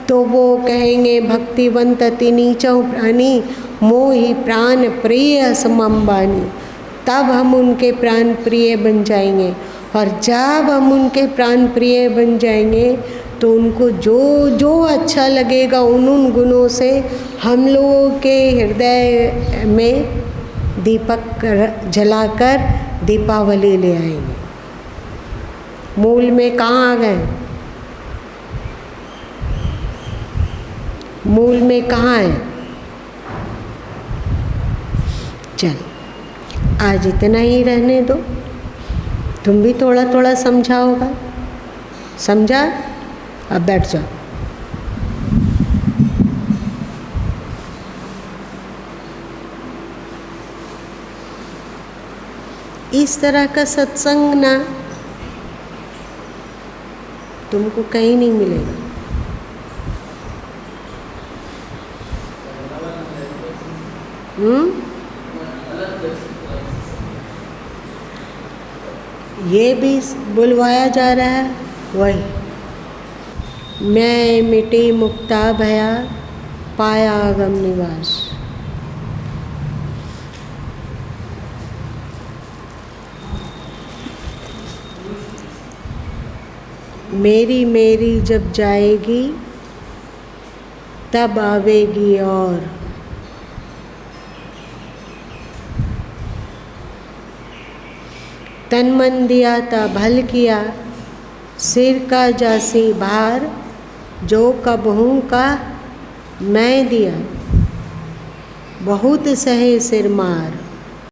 तो वो कहेंगे भक्तिवंत अति नीचौ प्राणी मोहि प्राण प्रिय समम बानी। तब हम उनके प्राण प्रिय बन जाएंगे, और जब हम उनके प्राण प्रिय बन जाएंगे तो उनको जो जो अच्छा लगेगा उन गुणों से हम लोगों के हृदय में दीपक जलाकर दीपावली ले आएंगे। मूल में कहाँ आ गए? मूल में कहाँ है? चल, आज इतना ही रहने दो। तुम भी थोड़ा थोड़ा समझा होगा, समझा? अब बैठ जाओ। इस तरह का सत्संग ना तुमको कहीं नहीं मिलेगा। ये भी बुलवाया जा रहा है, वही मैं मिटी मुक्ता भया पाया आगम निवास। मेरी मेरी जब जाएगी तब आवेगी और तन मन दिया ता भल किया, सिर का जासी भार, जो कबहूँ का मैं दिया, बहुत सहे सिर मार।